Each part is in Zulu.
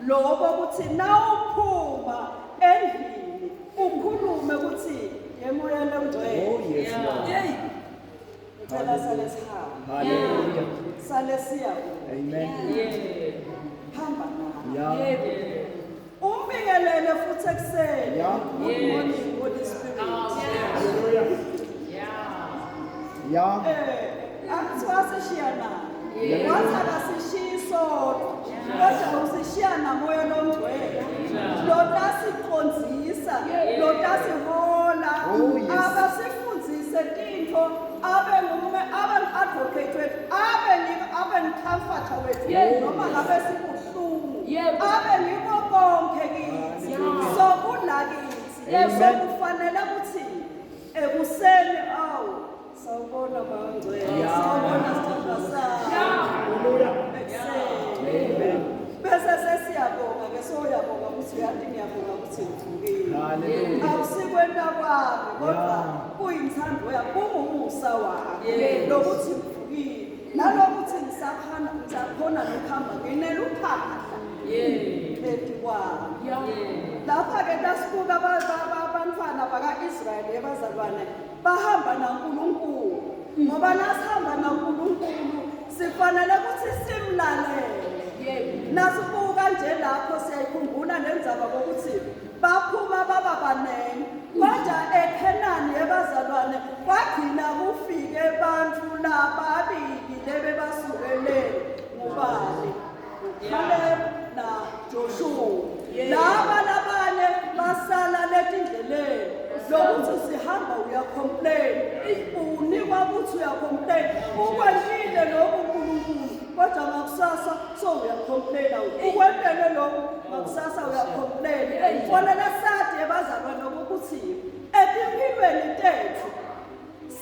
Lobo kuthi nawuphuma endlini ukhulume ukuthi Ngicela sale sihamba. Hallelujah. Sale siya. Amen. Hamba nawe. Yeah. Umbingelele futhi ekuseni. Yeah. Good morning, Holy Spirit. Hallelujah. Yeah. Akuthiwa sishiya naye. Wathi akasishiyi sodwa. Kodwa usishiya namoya lomgcwele. Lona asiqondzisa, lona asihola, abasifundzise tintfo, abe advocate wethu, abe comforter wethu, noma ngabe sibuhlungu, abe ngikho konke kithi. So kula kithi. So kufanele ukuthi ekuseni sawubona bangcwele, sawubona sithandwa sakho. Amen. Bese sesiyabonga ke soyabonga ukuthi yathi ngiyabonga ukuthi ngivukile. Hallelujah. Awusikwenta kwami kodwa kuyinthando yakho, kungumusa wakho lokuthi ngivukile. Nalokuthi ngisakhona nokuhamba nginele uphahla. Phezu kwami. Lapha ke nasibuka abantwana baka-Israyeli abazalwane bahamba naNkulunkulu. Ngoba nasihamba naNkulunkulu sifanele ukuthi simlalele. Nasibuka nje lapho siyayikhumbula nendzaba ukuthi baphuma baba banene. Kodwa eKhenani yabazalwane kwagcina kufike abantu lababili lebebasukele ngubani? Caleb na Joshua. Laba labanye basala letindleleni lokuthi sihamba uyacomplain. Unikwa ukuthi uyacomplain. Ukwenzile lokhu uNkulunkulu kodwa ngakusasa so uyacomplain. Ukwentele lokhu ngakusasa uyacomplain. Kufanele sathi ebazalwane ukuthi empilweni tethu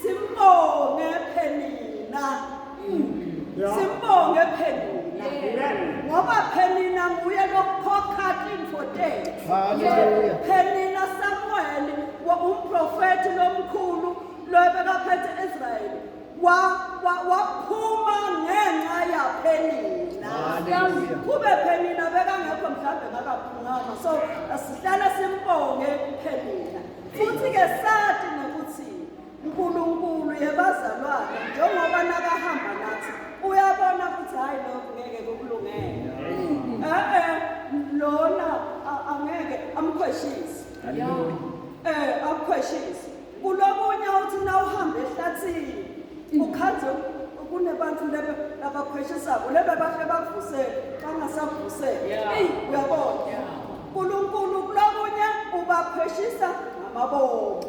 simbonge Phenina. Simbonge Phenina. Ngoba Phenina nguye lokukhokha intfo tethu. Hallelujah. Phenina Samuel umprofeti lomkhulu lobekaphethe Israyeli waphuma ngenxa yaPhenina. Kube Phenina bekangekho mhlawumbe ngakaphunganga. So asihlale simbonge Phenina. Futhi ke sathi nokuthi uNkulunkulu yebazalwane njengoba nakahamba nathi uyabona ukuthi hayi lokho ngeke kukulungele. Lona angeke amkhweshisi. Amkhweshisi. Kulokunye uthi na uhamba ehlathini ukhanze kunebantu labakhweshisako lebe bahle bavusele bangasavusele. Uyabona. uNkulunkulu kulokunye ubakhweshisa ngamabomo.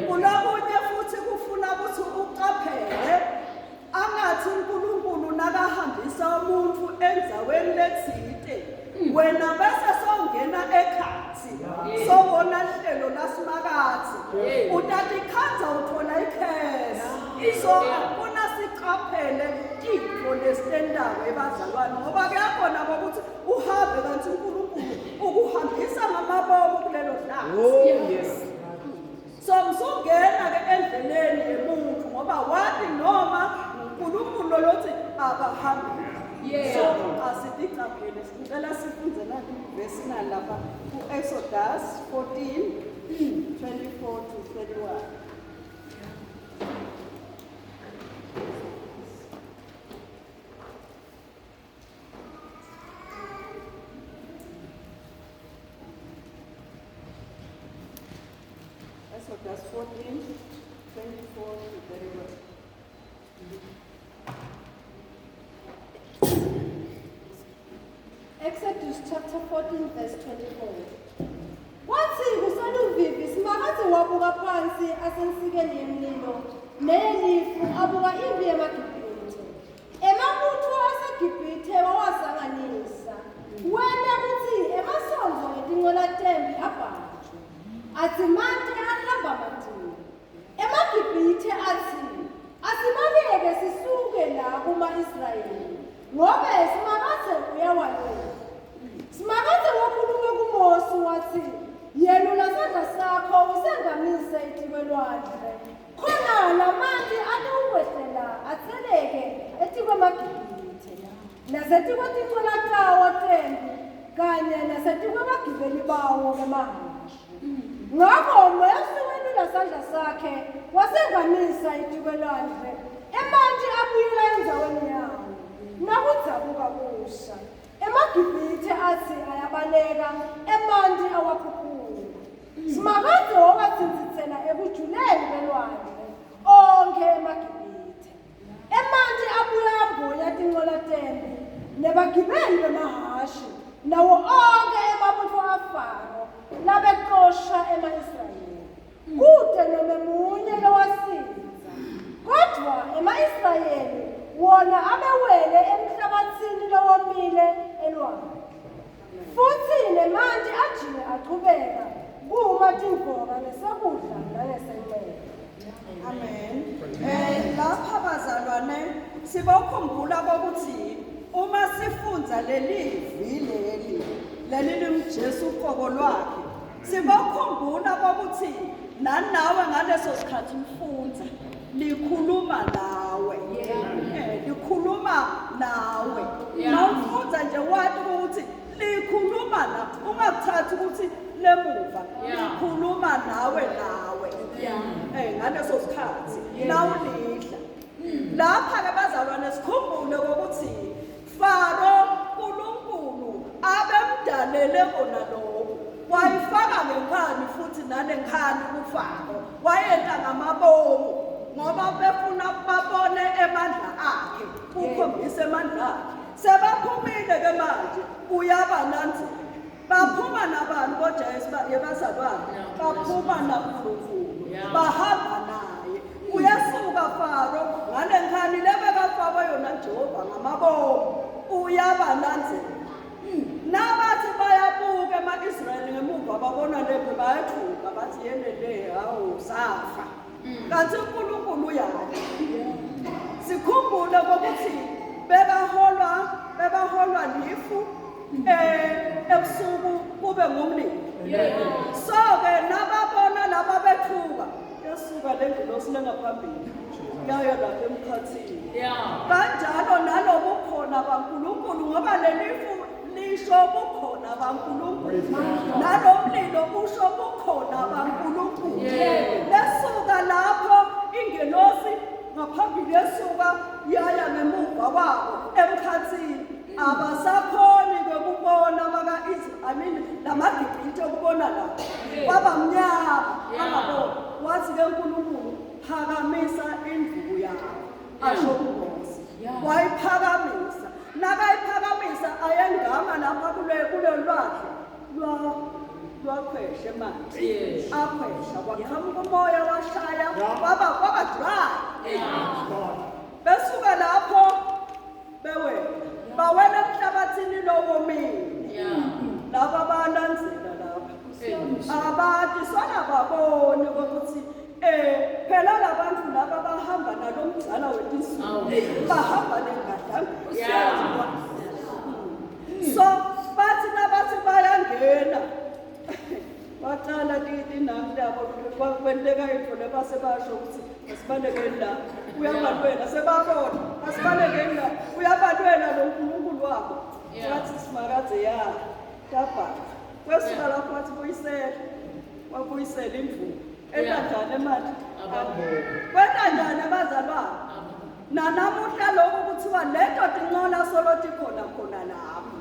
Kulokunye futhi kufuna ukuthi uqaphele angathi uNkulunkulu nakahambisa umuntu enzaweni lethite wena bese songena ekhathi sobona ihlelo lasimakathi utathi khanza uthola ikhesi. So kuna siqaphele intfo lesitendako ebazalwane ngoba kuyakhona ukuthi uhambe kanti uNkulunkulu ukuhambisa ngamabomo kulelo hlanga. So msongena ke endleleni yemuntu ngoba wathi noma uNkulunkulu lothi abahambi. So asidiqaphele sicela sifunze nathi verse nalapha ku-Exodus 14:24 to 31. Exodus 14:24 to 31. Exodus chapter 14 verse 24. Wathi kuseluvivi simakathi wabuka phansi asensikeni yemlilo nelifu abuka impi yamaGibhithe. Emabutho aseGibhithe wawazanganisa. Wena kuthi emasonzo ngetinqola tembi abhajwe. Athi manje ahamba matini. EmaGibhithe athi asibaleke sisuke la kuma-Israyeli. Ngoba simakathe uyawaleka. Simakathe wakhulume kuMosi wathi yelula sandla sakho usengamise itikwe lwandle. Khona lamanzi atawukwehlela atheleke etikwe amaGibhithe. Nasetikwe tinqola tawo tembi kanye nasetikwe abagibeli bawo bemahashe. Ngakho uMosi welula sandla sakhe wasengamisa itikwe lwandle emanti abuyela endzaweni yawo nakudzabuka kusha emagibhithe athi ayabaleka emanti awakhuphula simakadze wakatsinzitsela ekujuleni kwelwandle onke emagibhithe emanti abuye amboya tinqola tempi nebagibeli bemahhashi nawo onke emabutho afaro labexosha ema-Israyeli kude nome munye lowasinza kodwa ema-Israyeli wona abewele emhlabathini lowomile elwandle futhi nemanti ajike aqhubeka kuma timvova ngesekudla nangesenxele. Amen. Lapha bazalwane sibawukhumbula ukuthi uma sifunza leli limjesu uqobo lwakhe sibawukhumbula ukuthi nanawe ngaleso sikhathi mfunza likhuluma nawe. Likhuluma nawe. Mawufunza nje wathi ukuthi likhuluma nawe ungakuthathi ukuthi lemuva likhuluma nawe ngaleso sikhathi nawulidla lapha-ke bazalwane sikhumbule ukuthi Faro uNkulunkulu abemdalele kona lokho wayifaka ngenkani futhi nanenkhani kuFaro wayenta ngamabomu ngoba befuna babone emandla akhe ukhombisa emandla akhe sebaphumile ke manje uyabananzela baphuma nabantu kodwa yebazalwane baphuma nakuNkulunkulu bahamba naye uyasuka Faro ngalenkhani lebekafakwe yona Jehova ngamabomu uyabananzela nabathi bayabuka ema-Israyeli ngemuva babona lephe bayathuka bathi yenele hawu safa kanti uNkulunkulu uyakhe sikhumbule ukuthi bebaholwa lifu ebusuku kube ngumlilo so-ke nababona laba bethuka yasuka le ngilosi lengaphambili yayo lapha emkhathini kanjalo nalobu khona baNkulunkulu ngoba lelifu lisho bukhona baNkulunkulu nalo mlilo usho bukhona baNkulunkulu lesuka lapho ingelosi ngaphambili yesuka yaya ngemuva kwabo emkhathini abasakhoni bekubona baka-Israyeli lamagibhithe okubona lapho kwabamnyama angabona wathi-ke uNkulunkulu phakamisa indlu yakho asho uMose wayiphakamisa nakayiphakamisa ayengama lapha kulelo lwakhe lwakhweshe manje akhwesha kwaqhamuka umoya washaya kwaba dry besuka lapho bewela bawela emhlabathini lowomile laba bananzela lapha abathi sona babone ukuthi phela labantu laba bahamba nalomgcala wetinsuku bahamba nengadlanga so bathi nabathi bayangena bacala linami labo kwenteka into lebasebasho ukuthi asibalekeni la uyabalwela sebabona asibalekeni la uyabalwela lo nkulunkulu wabo wathi simakadze ya tabhaka kwesuka lapho wathi wabuyisela imvubu entanjani manje kwentanjani abazalwane nanamuhla lokhu kuthiwa lento tinqola solothi khona lapho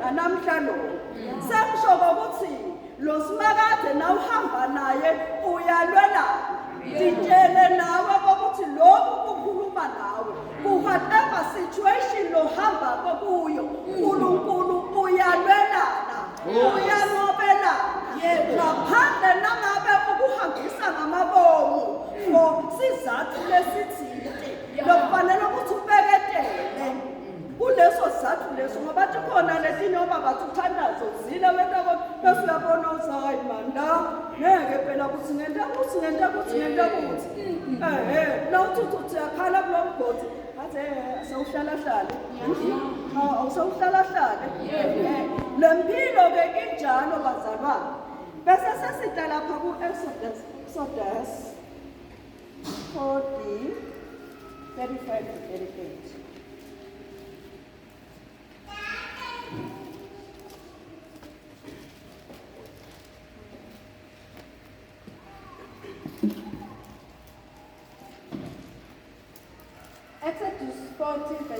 nanamhla lokhu sekusho ukuthi lo simakade nawuhamba naye uyalwela ditshele nawe ukuthi lokhu kukhuluma nawe whatever situation lohamba kuyo uNkulunkulu uyalwelana uyanqobelana ngaphandle nangabe ukuhambisa ngamabomu for sizathu lesithile lokufanele ukuthi ubeketele kuleso sizathu leso ngoba bathi khona letinye bathi uthandazo zile wentoko bese uyabona uzayi manda ngeke phela ukuthi ngenta nawuthi yakhala kulo mgodi athi asawuhlala lempilo ke injalo bazalwane bese sesida lapha ku-Exodus 40:35-38.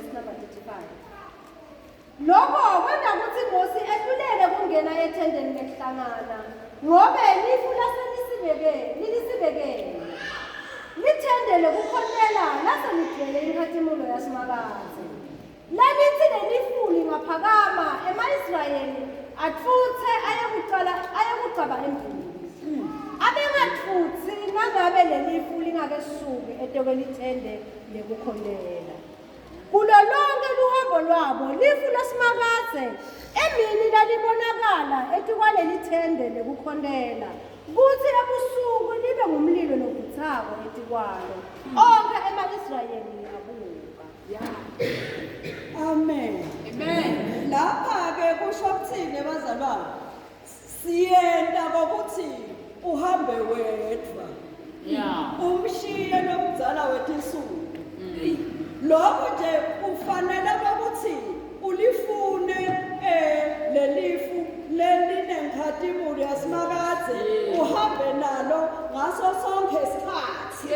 verse number 35. Lokho kwenda ukuthi Mosi ehluleke kungena ethendeni lekuhlangana ngoba lifu lilisibekele. Lithendele kukhonela lase ligcwele inkathimulo yasimakazi. Lalithi lelifuli ngaphakama ema-Israyeli atfutse ayekucaba endlini. Abengatfuthi nangabe lelifu lingakasuki etokwelithende lekukhonela. Kulo lonke luhambo lwabo lifu lasimakaze emini lalibonakala etikwalelithende lekukhonela kuthi ebusuku libe ngumlilo lovuthako etikwalo onke ema-Israyeli abuka. Amen. Amen. Lapha-ke kusho ukuthini bazalwane? Siyenta kokuthi uhambe wedwa. Umshiye nomdzala wethu isuku. Lokho nje ufanele ukuthi ulifune lelifu lelinenkhatimulo yasimakaze uhambe nalo ngaso sonke isikhathi.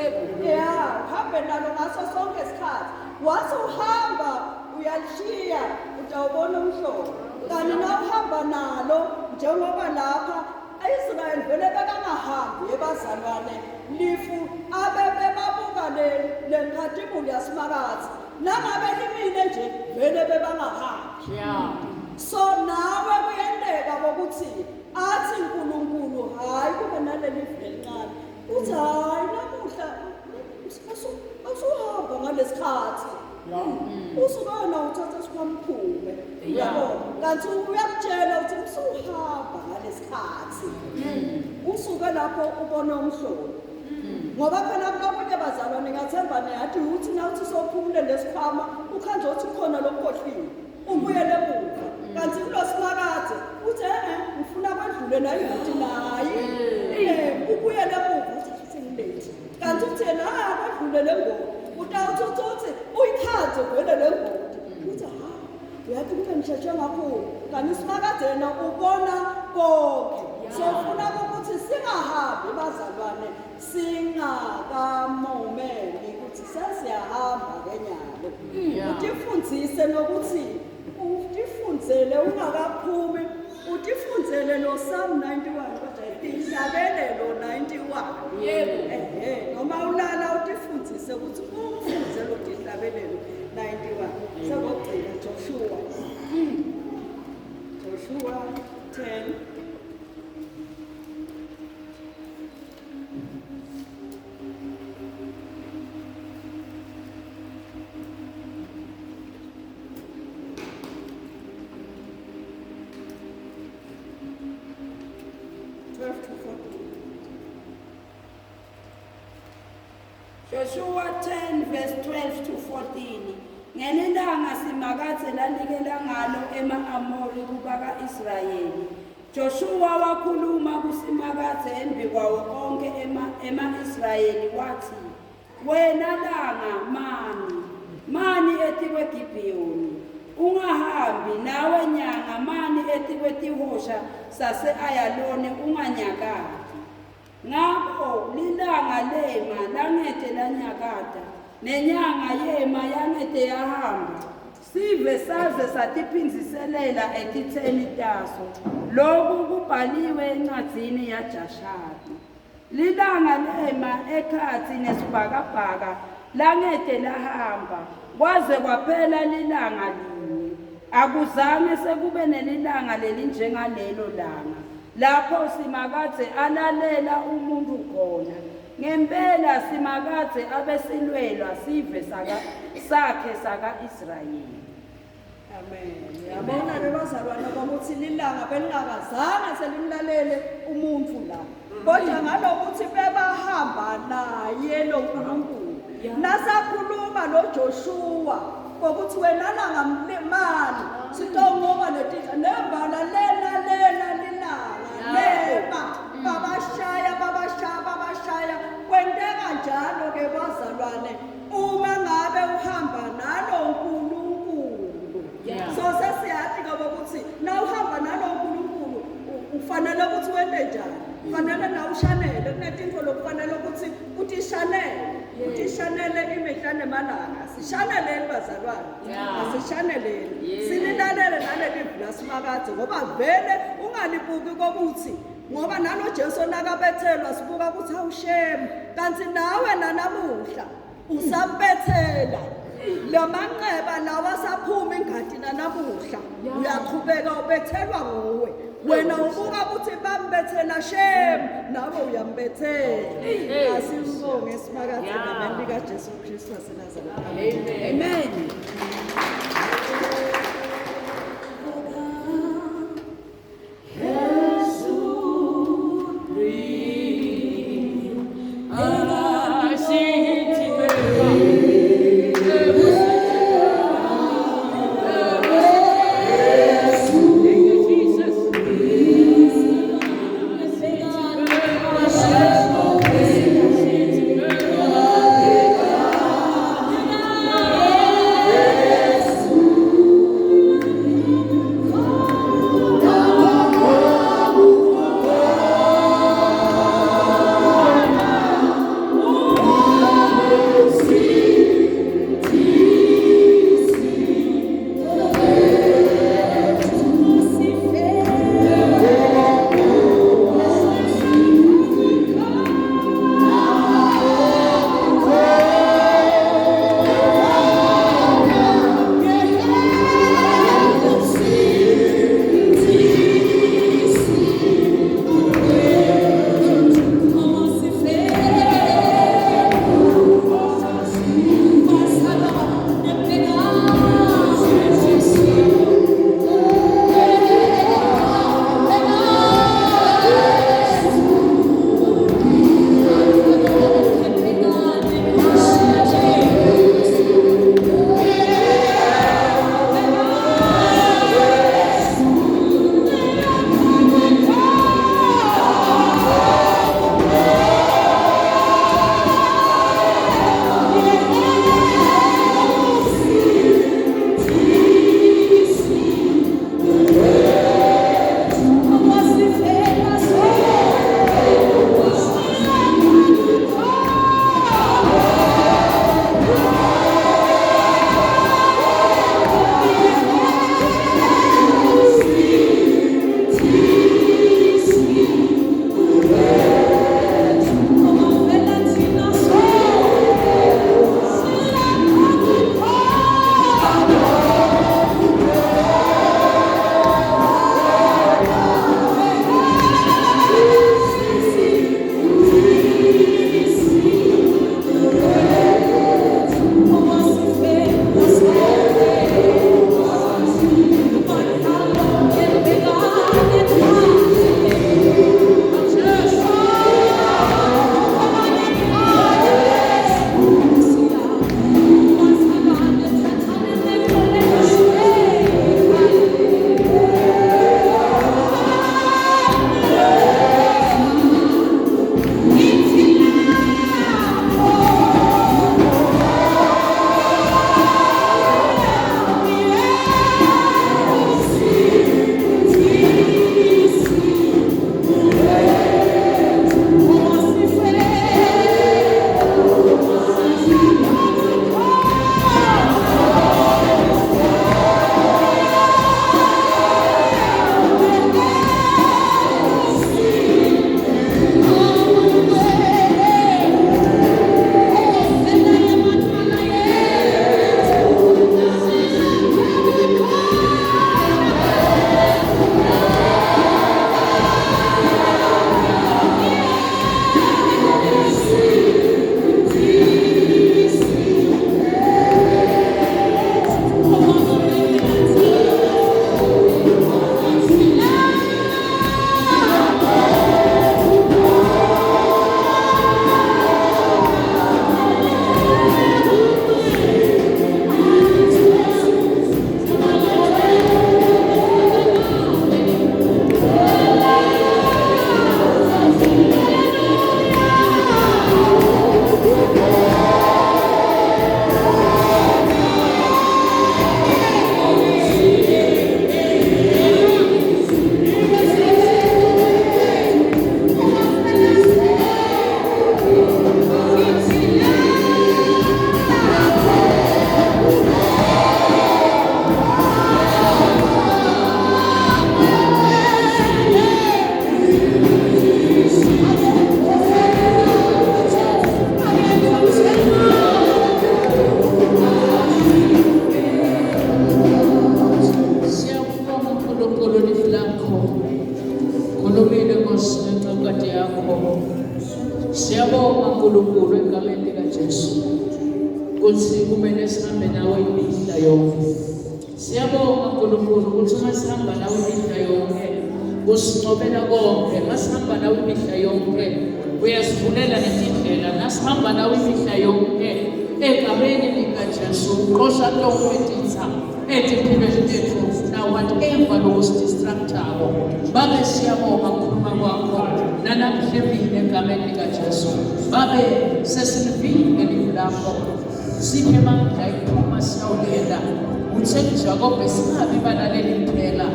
Uhambe nalo ngaso sonke isikhathi. Wathi uhamba uyalishiya utawubona umhlobo. Kanti na uhamba nalo njengoba lapha Israyeli vele bekangahambi ebazalwane lifu abebebabuka lenkhatimulo yasimakazi nangabe limile nje vele bebangahambi. So nawe kuyenteka ukuthi athi uNkulunkulu hayi kube naleli lifu elincane uthi hayi namuhla asuhamba ngalesikhathi usukona uthatha sikwamkhume uyabona kanti uyakutshela ukuthi usuhamba ngalesikhathi usuke lapho ubona umhlobo ngoba phela abanye bazalwane ngathemba nathi uthi nawuthi sophumule lesikhwama ukhanje uthi khona lokukhohliwe ubuyele emuva kanti kulosimakaze uthi ngifuna kwedlule naye ukuthi nayi ubuyele emuva uthi sengilethi kanti uthi yena kwedlule lengoma utawuthi uyikhathe vele lengoma uthi uyathi kube ngisheshe kakhulu kanti isimakaze yena ubona konke so ufuna ukuthi singahambi bazalwane singakamomeli ukuthi sesiyahamba kenyalo utifundzise nokuthi utifundzele ungakaphumi utifundzele no Psalm 91 kodwa ihlabelelo 91 noma ulala utifundzise ukuthi umfundzele ihlabelelo 91 sekugcina Joshua 10 Joshua 10 verse 12 to 14. Ngelilanga simakaze lanikela ngalo ema-Amori kubaka-Israyeli. Joshua wakhuluma kusimakaze embi kwawo konke ema-Israyeli wathi, wena langa mani etikwe Gibhiyoni, ungahambi nawe nyanga mani etikwe tihosha sase-Ayaloni unganyakati. Ngakho lilanga lema langete lanyakata nenyanga yema yangete yahamba sive saze satiphinziselela etitheni taso lokhu kubhaliwe encwadzini yaJashari. Lilanga lema ekhathi nesibhakabhaka langete lahamba kwaze kwaphela lilanga linye akuzange sekube nelilanga lelinjengalelo langa lapho simakaze alalela umuntu khona ngempela simakaze abesilwelwa sive sakhe saka-Israyeli. Amen. Yabona bezalwane ukuthi lilanga belingakazange selimlalele umuntu la kodwa ngalokuthi bebahamba naye lo nkulunkulu nasakhuluma noJoshua ukuthi wena langa mani sitongoba netitha nebala lela lilanga lema babashaya kwenteka njalo ke bazalwane uma ngabe uhamba nalo uNkulunkulu so sesiyathi ngoba ukuthi na uhamba nalo uNkulunkulu ufanele ukuthi wende njani ufanele na ushanele kunetinto lokufanele ukuthi utishanele imihla nemalanga sishaneleni bazalwane asishaneleni sililalele naleli vlasimakade ngoba vele ungalibuki kokuthi ngoba nalo Jesu nakabethelwa sibuka ukuthi awushame kanti nawe nanamuhla usambethela lamanxeba lawa saphuma ingadi nanamuhla uyaqhubeka ubethelwa nguwe wena ubuka ukuthi bambethela shame nawe uyambethela asibonge simakade ngamandla lika Jesu Kristu waseNazaretha amen. Siyabonga uNkulunkulu egameni likaJesu ukuthi kumele sihambe nawe imihla yonke. Siyabonga uNkulunkulu ukuthi uma sihamba nawe imihla yonke usincobela konke. Uma sihamba nawe imihla yonke uyasivulela nezindlela. Nasihamba nawe imihla yonke egameni likaJesu uqosha lonke ititha ezimpilweni zethu na whatever lokusidistractako. Babe siyabonga ukukhuluma kwakho nanamhlebile egameni likaJesu. Babe sesilivile ilizwi lakho. Siphe amandla ekuphuma siyawulela. Utshengisa konke singabi balaleli kuphela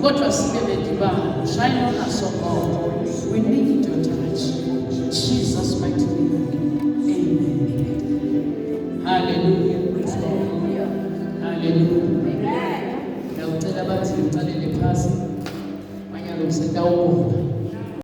kodwa sibe bedibana. Shine on us, O God. We need your touch. Jesus mighty name. Amen. Hallelujah. Hallelujah.